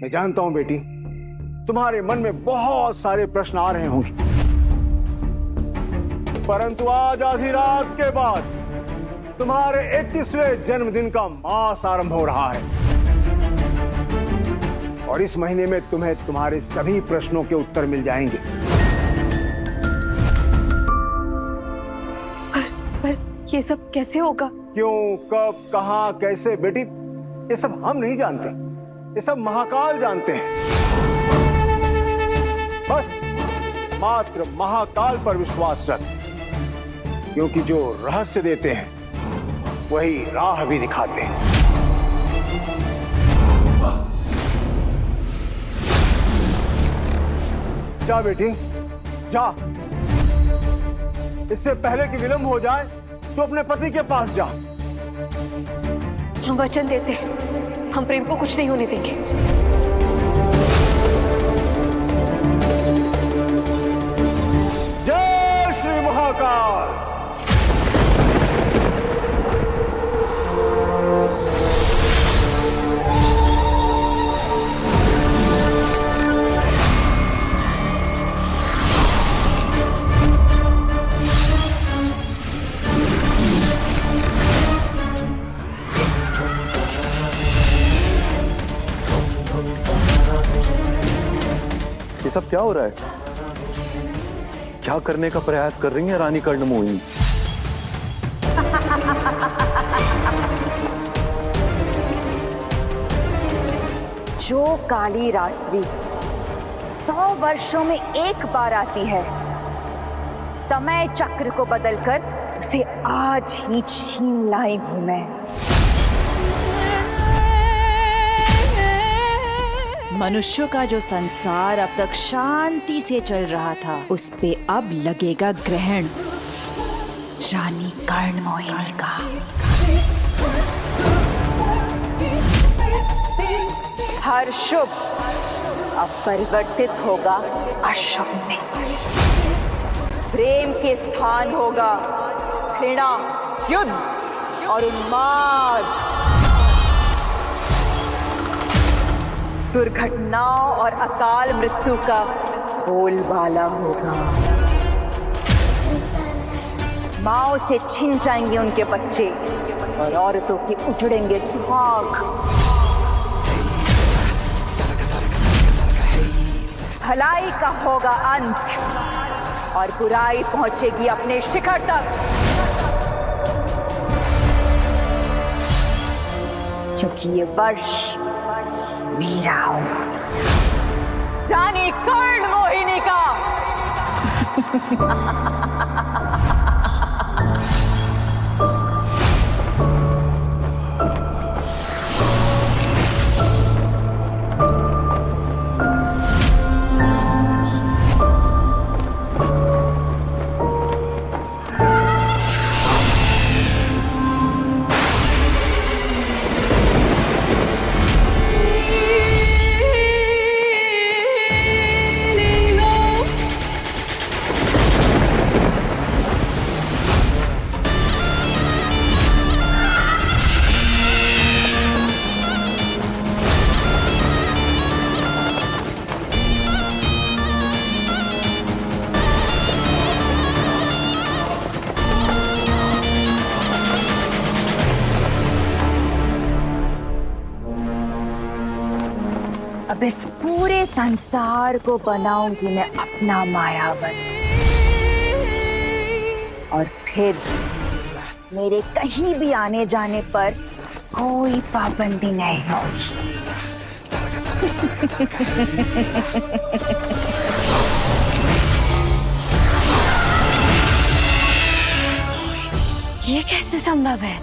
मैं जानता हूं बेटी, तुम्हारे मन में बहुत सारे प्रश्न आ रहे होंगे, परंतु आज आधी रात के बाद तुम्हारे 21वें जन्मदिन का मास आरंभ हो रहा है और इस महीने में तुम्हें तुम्हारे सभी प्रश्नों के उत्तर मिल जाएंगे। पर ये सब कैसे होगा? क्यों, कब, कहां, कैसे बेटी, ये सब हम नहीं जानते, ये सब महाकाल जानते हैं। बस मात्र महाकाल पर विश्वास रख, क्योंकि जो रहस्य देते हैं वही राह भी दिखाते हैं। जा बेटी जा, इससे पहले कि विलंब हो जाए तो अपने पति के पास जा। हम वचन देते हैं, हम प्रेम को कुछ नहीं होने देंगे। जय श्री महाकाल। ये सब क्या हो रहा है? क्या करने का प्रयास कर रही है रानी कर्णमोहिनी? जो काली रात्रि 100 वर्षों में एक बार आती है, समय चक्र को बदलकर उसे आज ही छीन लाई हूं मैं। मनुष्यों का जो संसार अब तक शांति से चल रहा था, उस पे अब लगेगा ग्रहण रानी कर्णमोहिनी का। हर शुभ अब परिवर्तित होगा अशुभ में। प्रेम के स्थान होगा घृणा, युद्ध और उन्माद। दुर्घटनाओं और अकाल मृत्यु का बोलबाला होगा। माओ से छिन जाएंगे उनके बच्चे और औरतों के उजड़ेंगे सुहाग। भलाई का होगा अंत और बुराई पहुंचेगी अपने शिखर तक। क्योंकि ये वर्ष मेरा होगा, रानी कर्णमोहिनी का। अब इस पूरे संसार को बनाऊंगी मैं अपना मायावन, और फिर मेरे कहीं भी आने जाने पर कोई पाबंदी नहीं होगी। ये कैसे संभव है?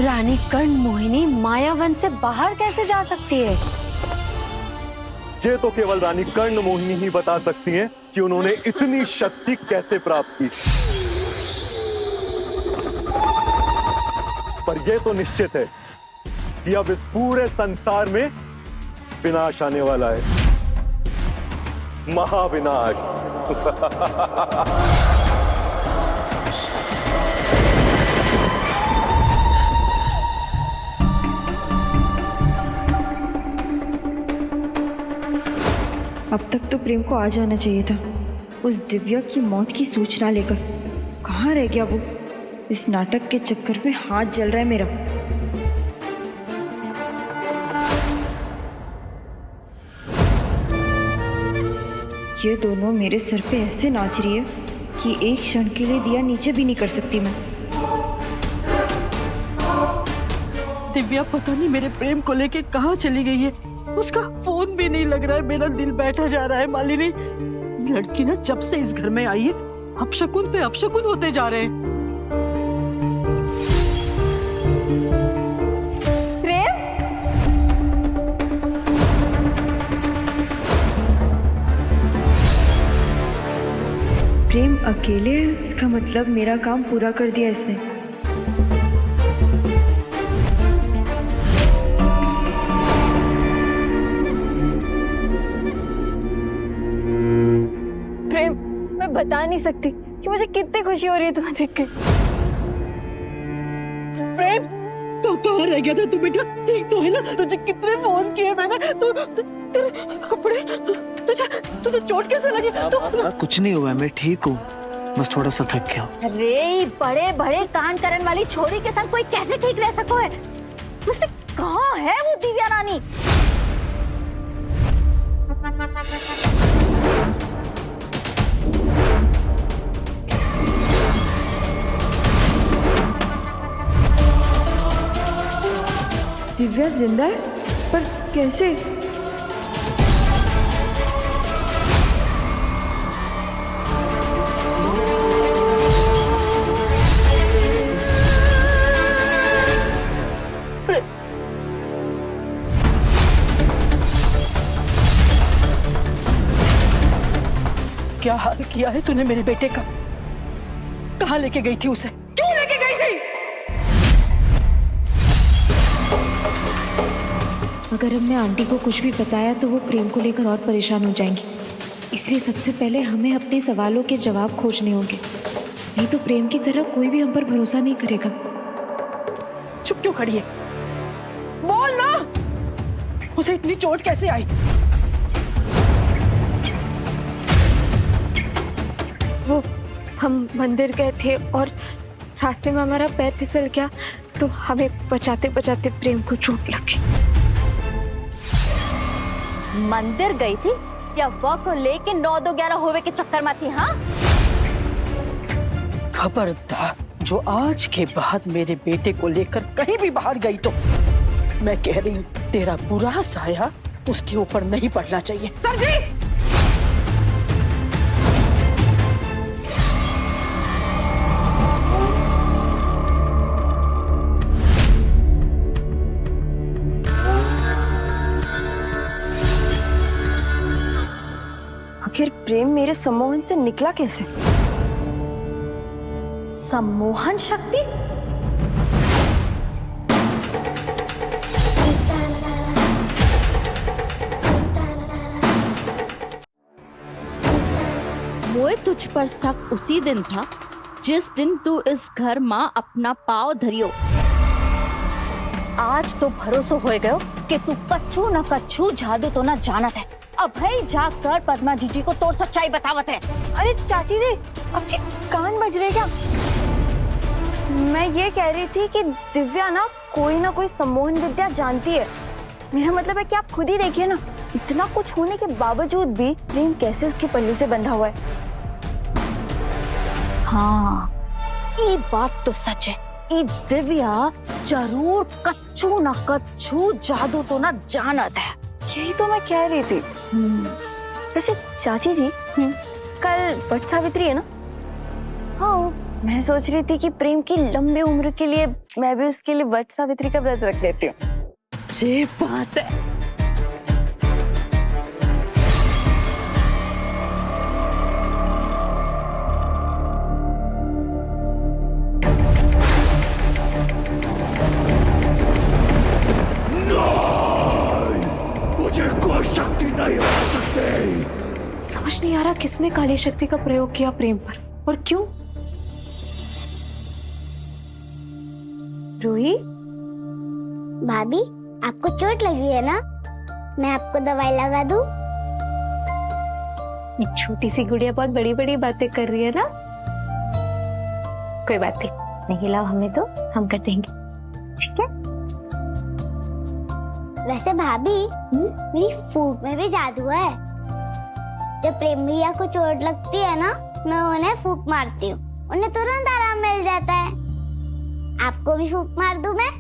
रानी कर्णमोहिनी मायावन से बाहर कैसे जा सकती है? ये तो केवल रानी कर्णमोहिनी ही बता सकती हैं कि उन्होंने इतनी शक्ति कैसे प्राप्त की। पर यह तो निश्चित है कि अब इस पूरे संसार में विनाश आने वाला है, महाविनाश। अब तक तो प्रेम को आ जाना चाहिए था, उस दिव्या की मौत की सूचना लेकर। कहाँ रह गया वो? इस नाटक के चक्कर में हाथ जल रहा है मेरा। ये दोनों मेरे सर पे ऐसे नाच रही है कि एक क्षण के लिए दिया नीचे भी नहीं कर सकती मैं। दिव्या पता नहीं मेरे प्रेम को लेके कहाँ चली गई है। उसका फोन भी नहीं लग रहा है, मेरा दिल बैठा जा रहा है। मालिनी, ये लड़की ना जब से इस घर में आई है अपशकुन पे अपशकुन होते जा रहे हैं। प्रेम अकेले है, इसका मतलब मेरा काम पूरा कर दिया इसने। प्रेम, मैं बता नहीं सकती कि मुझे कितनी खुशी हो रही है तुम्हें देख के। प्रेम, तो कहाँ रह गया था तू बेटा? ठीक तो है ना? तुझे कितने फोन किए मैंने। तेरे कपड़े, तुझे चोट कैसे लगी? कुछ नहीं हुआ, मैं ठीक हूँ, बस थोड़ा सा थक गया। अरे बड़े बड़े कान करने वाली छोरी के साथ कोई कैसे ठीक रह सको है? वैसे कहाँ है वो दिव्या रानी? दिव्या जिंदा है, पर कैसे? क्या हाल किया है तूने मेरे बेटे का? कहाँ लेके गई थी उसे? क्यों लेके गई थी? अगर हमने आंटी को कुछ भी बताया तो वो प्रेम को लेकर और परेशान हो जाएंगी, इसलिए सबसे पहले हमें अपने सवालों के जवाब खोजने होंगे, नहीं तो प्रेम की तरह कोई भी हम पर भरोसा नहीं करेगा। चुप क्यों खड़ी है? बोल ना, उसे इतनी चोट कैसे आई? वो हम मंदिर गए थे और रास्ते में हमारा पैर फिसल गया, तो हमें बचाते बचाते प्रेम को चोट लगी। मंदिर गई थी या वह को लेके 9-2-11 होवे के चक्कर में थी? हाँ, खबरदार, जो आज के बाद मेरे बेटे को लेकर कहीं भी बाहर गई तो मैं कह रही हूँ तेरा बुरा साया उसके ऊपर नहीं पड़ना चाहिए। सर जी, आखिर प्रेम मेरे सम्मोहन से निकला कैसे? सम्मोहन शक्ति? मोए तुझ पर शक उसी दिन था जिस दिन तू इस घर माँ अपना पाँव धरियो। आज तो भरोसा हो गयो कि तू कच्छू न कच्छू जादू तो न जानत है। अब है जाग कर पद्मा जीजी को तोर सच्चाई बतावत है। अरे चाची जी, आपके कान बज रहे क्या? मैं ये कह रही थी कि दिव्या ना कोई सम्मोहन विद्या जानती है। मेरा मतलब है कि आप खुद ही देखिए ना, इतना कुछ होने के बावजूद भी प्रेम कैसे उसके पल्लू से बंधा हुआ है। हाँ, ये बात तो सच है। ये दिव्या जरूर कच्छू न कच्छू जादू तो न जानत है। यही तो मैं कह रही थी। वैसे चाची जी, कल वट सावित्री है ना? हाँ, मैं सोच रही थी कि प्रेम की लंबी उम्र के लिए मैं भी उसके लिए वट सावित्री का व्रत रख देती हूँ। ये बात है। मुझे कोई शक्ति नहीं हो सकती। समझ नहीं आ रहा किसने काली शक्ति का प्रयोग किया प्रेम पर और क्यों। रूही, भाभी, आपको चोट लगी है ना? मैं आपको दवाई लगा दूं? ये छोटी सी गुड़िया बहुत बड़ी बड़ी बातें कर रही है ना। कोई बात नहीं खिलाओ हमें तो हम कर देंगे, ठीक है। वैसे भाभी मेरी फूक में भी जादू है। जब प्रेम भैया को चोट लगती है ना, मैं उन्हें फूक मारती हूँ, उन्हें तुरंत आराम मिल जाता है। आपको भी फूक मार दूं मैं?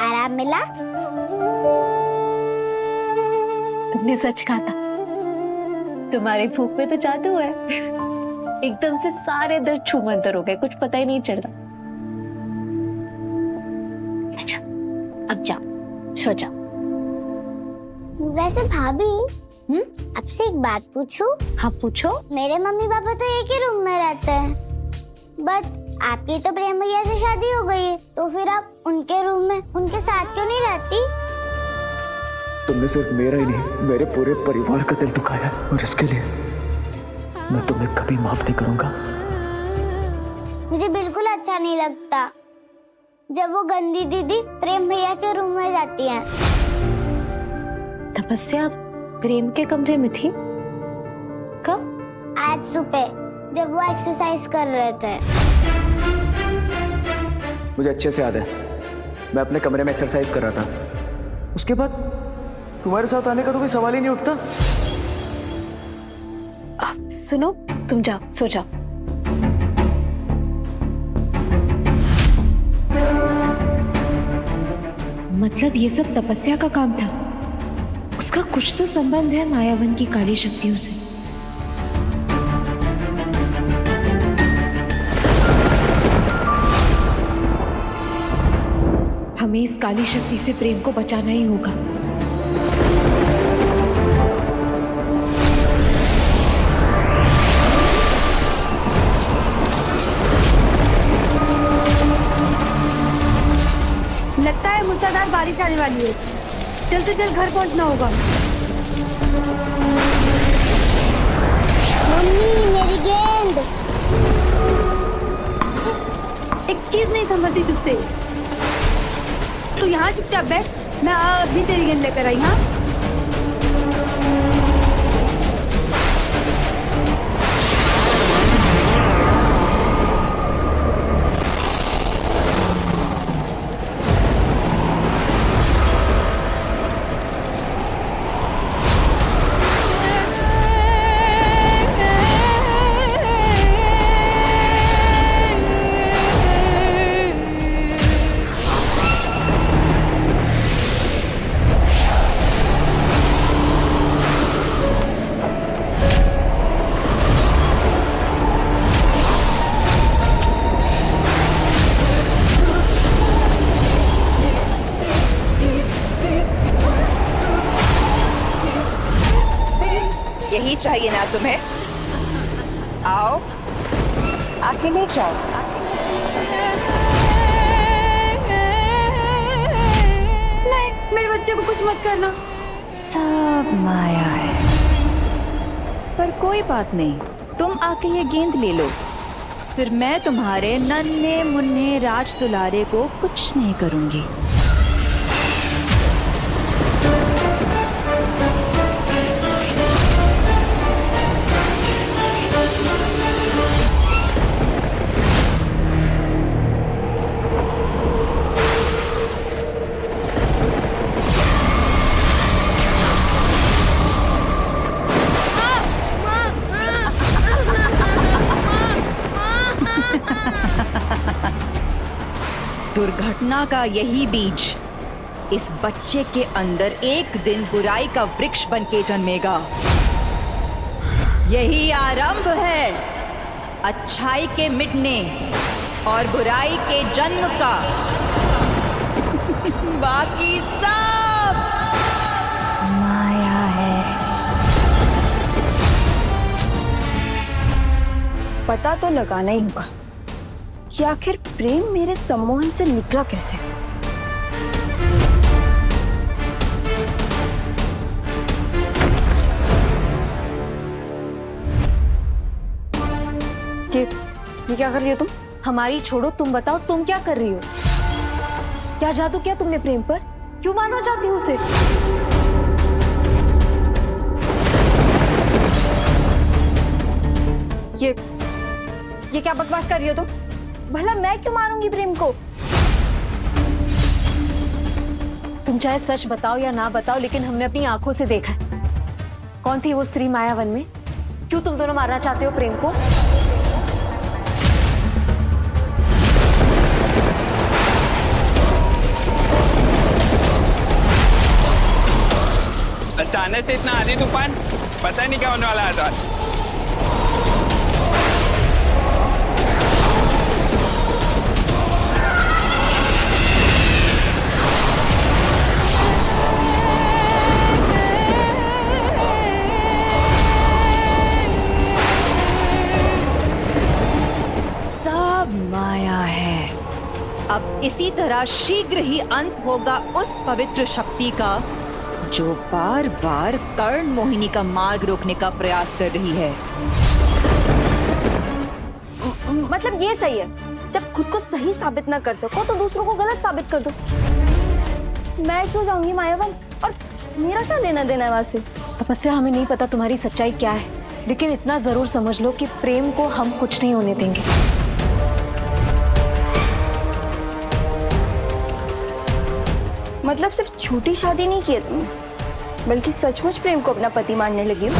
आराम मिला? तुमने सच कहा था, तुम्हारे फूंक में तो जादू है। एकदम से सारे दर्द छूमंतर हो गए, कुछ पता ही नहीं चल रहा। अच्छा अब जाओ, सो जाओ। वैसे भाभी आपसे एक बात पूछूं? हाँ पूछो। मेरे मम्मी पापा तो एक ही रूम में रहते हैं, बट आपकी तो प्रेम भैया से शादी हो गई है, तो फिर आप उनके रूम में उनके साथ क्यों नहीं रहती? तुमने सिर्फ मेरा ही नहीं, मेरे पूरे परिवार का दिल दुखाया है, और इसके लिए मैं तुम्हें कभी माफ नहीं करूंगा। मुझे बिल्कुल अच्छा नहीं लगता जब वो गंदी दीदी प्रेम भैया के रूम में जाती हैं। तपस्या प्रेम के कमरे में थी कब? आज सुबह जब वो एक्सरसाइज कर रहे थे। मुझे अच्छे से याद है, मैं अपने कमरे में एक्सरसाइज कर रहा था। उसके बाद तुम्हारे साथ आने का तो कोई सवाल ही नहीं उठता। सुनो, तुम जाओ, सो जाओ। मतलब ये सब तपस्या का काम था? उसका कुछ तो संबंध है मायावन की काली शक्तियों से। हमें इस काली शक्ति से प्रेम को बचाना ही होगा। लगता है मूसलाधार बारिश आने वाली है, जल्द से जल्द घर पहुंचना होगा। मम्मी मेरी गेंद। एक चीज नहीं समझती तुझसे, तू यहाँ चुपचाप बैठ, मैं अभी तेरी गेंद लेकर आई। हाँ यही चाहिए ना तुम्हें? आओ आके ले जाओ। नहीं, मेरे बच्चे को कुछ मत करना। सब माया है, पर कोई बात नहीं, तुम आके ये गेंद ले लो, फिर मैं तुम्हारे नन्हे मुन्ने राज दुलारे को कुछ नहीं करूंगी। दुर्घटना का यही बीज इस बच्चे के अंदर एक दिन बुराई का वृक्ष बनके जन्मेगा। यही आरंभ है अच्छाई के मिटने और बुराई के जन्म का। बाकी सब माया है। पता तो लगाना ही होगा कि आखिर प्रेम मेरे सम्मोहन से निकला कैसे। ये क्या कर रही हो तुम? हमारी छोड़ो, तुम बताओ तुम क्या कर रही हो? क्या जादू किया तुमने प्रेम पर? क्यों मारना चाहती हो उसे? ये क्या बकवास कर रही हो तुम? भला मैं क्यों मारूंगी प्रेम को? तुम चाहे सच बताओ या ना बताओ, लेकिन हमने अपनी आंखों से देखा है। कौन थी वो स्त्री मायावन में? क्यों तुम दोनों मारना चाहते हो प्रेम को? अचानक से इतना आंधी तूफान, पता नहीं क्या होने वाला है। सब माया है। अब इसी तरह शीघ्र ही अंत होगा उस पवित्र शक्ति का जो बार बार कर्ण मोहिनी का मार्ग रोकने का प्रयास कर रही है। मतलब ये सही है, जब खुद को सही साबित ना कर सको तो दूसरों को गलत साबित कर दो। मैं क्यों जाऊंगी मायावन, और मेरा क्या लेना देना है वहां से? तपस्या, हमें नहीं पता तुम्हारी सच्चाई क्या है, लेकिन इतना जरूर समझ लो कि प्रेम को हम कुछ नहीं होने देंगे। मतलब सिर्फ छोटी शादी नहीं की है तुमने, बल्कि सचमुच प्रेम को अपना पति मानने लगी हो।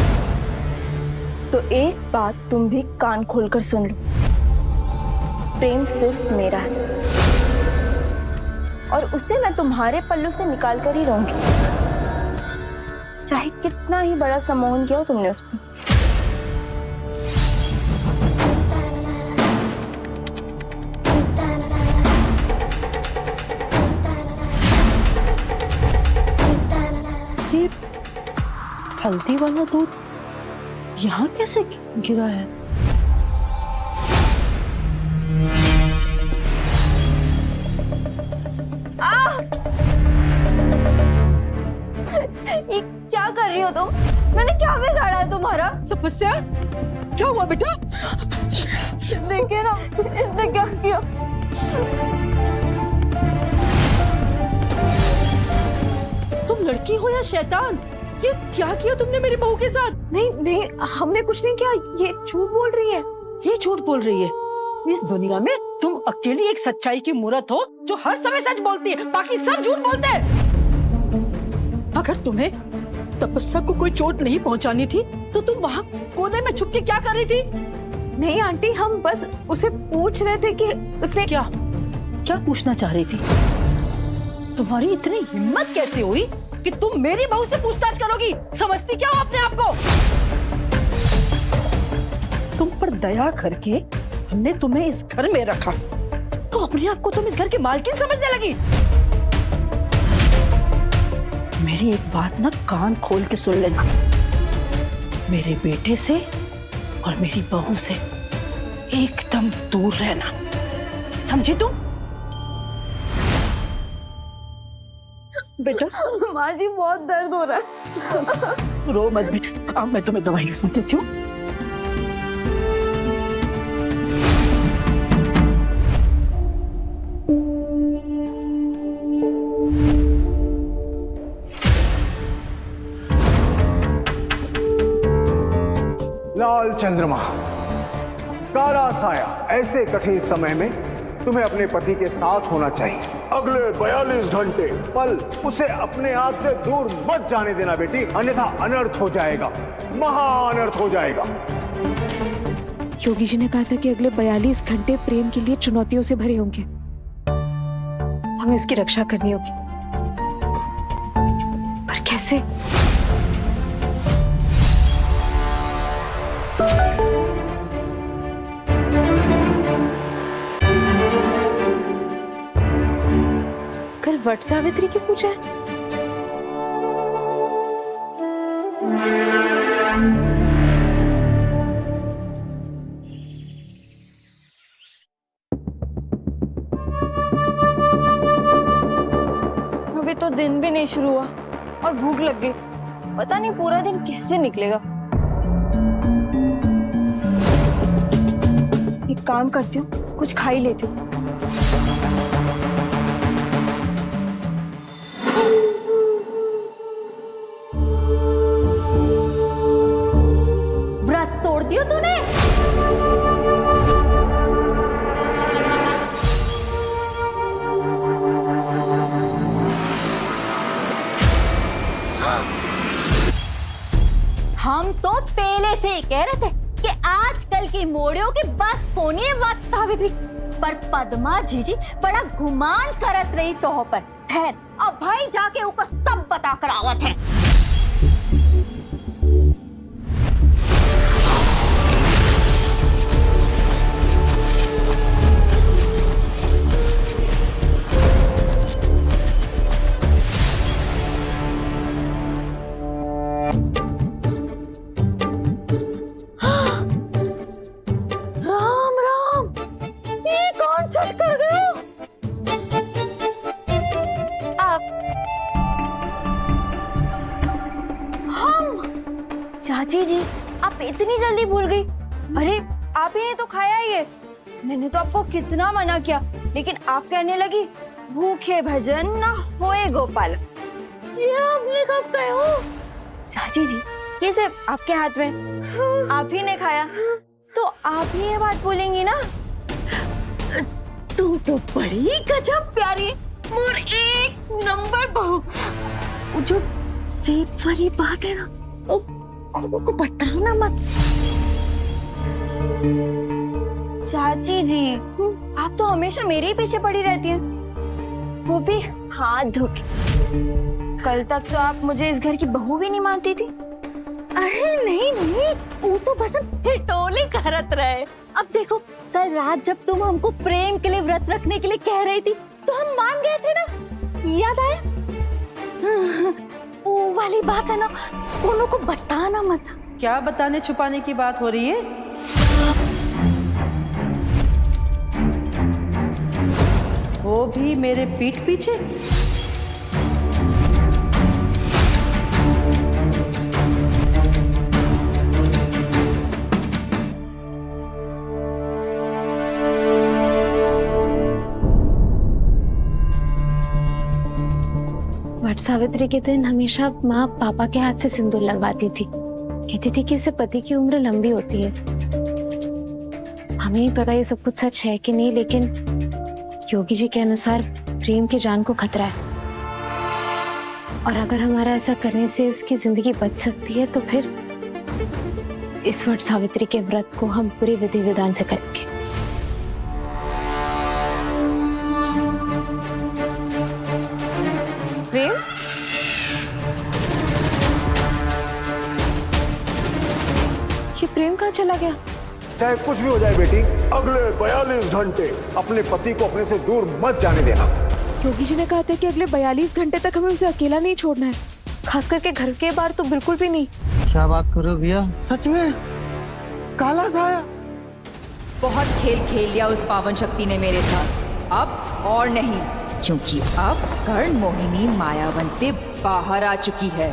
तो एक बात तुम भी कान खोलकर सुन लो, प्रेम सिर्फ मेरा है और उसे मैं तुम्हारे पल्लू से निकाल कर ही रहूंगी, चाहे कितना ही बड़ा सम्मोहन किया हो तुमने उस पर। हल्दी वाला दूध यहाँ कैसे गिरा है? ये क्या कर रही हो तुम? मैंने क्या बिगाड़ा है तुम्हारा? तपस्या, क्या हुआ बेटा? देखिए ना, इसने क्या किया। तुम लड़की हो या शैतान? ये क्या किया तुमने मेरी बहू के साथ? नहीं, हमने कुछ नहीं किया। ये झूठ बोल रही है। ये झूठ बोल रही है? इस दुनिया में तुम अकेली एक सच्चाई की मूरत हो जो हर समय सच बोलती है, बाकी सब झूठ बोलते हैं। अगर तुम्हें तपस्या को कोई चोट नहीं पहुंचानी थी तो तुम वहाँ कोने में छुप के क्या कर रही थी? नहीं आंटी, हम बस उसे पूछ रहे थे कि उसने क्या पूछना चाह रही थी? तुम्हारी इतनी हिम्मत कैसे हुई कि तुम मेरी बहू से पूछताछ करोगी? समझती क्या हो अपने आप को? तुम पर दया करके हमने तुम्हें इस घर में रखा, तो अपने आप को तुम इस घर की मालकिन समझने लगी। मेरी एक बात ना कान खोल के सुन लेना, मेरे बेटे से और मेरी बहू से एकदम दूर रहना, समझी तुम? बेटा, माँ जी बहुत दर्द हो रहा है। रो मत बेटा, अब मैं तुम्हें दवाई देती हूँ। लाल चंद्रमा, काला साया, ऐसे कठिन समय में तुम्हें अपने पति के साथ होना चाहिए। अगले 42 घंटे पल उसे अपने आप से दूर मत जाने देना बेटी, अन्यथा अनर्थ हो जाएगा, महाअनर्थ हो जाएगा। योगी जी ने कहा था कि अगले 42 घंटे प्रेम के लिए चुनौतियों से भरे होंगे। हमें उसकी रक्षा करनी होगी, पर कैसे? कल वट सावित्री की पूजा है। दिन भी नहीं शुरू हुआ और भूख लग गई। पता नहीं पूरा दिन कैसे निकलेगा। एक काम करती हूँ, कुछ खा ही लेती हूँ। व्रत तोड़ दियो तूने? हम तो पहले से ही कह रहे थे कि आजकल की मोड़ियों की बस होनी है वत सावित्री, पर पद्मा जीजी बड़ा गुमान करत रही तो पर। ठहर, अब भाई जाके ऊपर सब बता कर आवत है। राम राम, ये कौन चढ़ कर गया? आप हम चाची जी, आप इतनी जल्दी भूल गई? अरे आप ही ने तो खाया ये। मैंने तो आपको कितना मना किया, लेकिन आप कहने लगी भूखे भजन ना होए गोपाल। ये आपने कब कहे हो? चाची जी, ये सब आपके हाथ में, आप ही ने खाया तो आप ही ये बात बोलेंगी ना। तू तो बड़ी गजब प्यारी मोर एक नंबर बहू। वो जो सेब वाली बात है ना, वो को बताना मत। चाची जी, आप तो हमेशा मेरे ही पीछे पड़ी रहती हैं, वो भी हाथ धो के। कल तक तो आप मुझे इस घर की बहू भी नहीं मानती थी। अरे नहीं नहीं, वो तो बस हम हिटोले करत रहे। अब देखो, कल रात जब तुम हमको प्रेम के लिए व्रत रखने के लिए कह रही थी तो हम मान गए थे ना, याद आया? वो वाली बात है ना, उन्हों को बताना मत। क्या बताने छुपाने की बात हो रही है? वो भी मेरे पीठ पीछे? वट सावित्री के दिन हमेशा माँ पापा के हाथ से सिंदूर लगवाती थी। कहती थी कि इससे पति की उम्र लंबी होती है। हमें नहीं पता ये सब कुछ सच है कि नहीं, लेकिन योगी जी के अनुसार प्रेम की जान को खतरा है, और अगर हमारा ऐसा करने से उसकी जिंदगी बच सकती है तो फिर इस वट सावित्री के व्रत को हम पूरी विधि विधान से करेंगे। प्रेम, ये प्रेम कहाँ चला गया? चाहे कुछ भी हो जाए बेटी, अगले 42 घंटे अपने पति को अपने से दूर मत जाने देना। योगी जी ने कहा था कि अगले 42 घंटे तक हमें उसे अकेला नहीं छोड़ना है, खास करके घर के बाहर तो बिल्कुल भी नहीं। क्या बात कर रहे हो भैया? सच में काला साया? बहुत खेल खेल लिया उस पावन शक्ति ने मेरे साथ, अब और नहीं, क्योंकि अब कर्ण मोहिनी मायावन से बाहर आ चुकी है।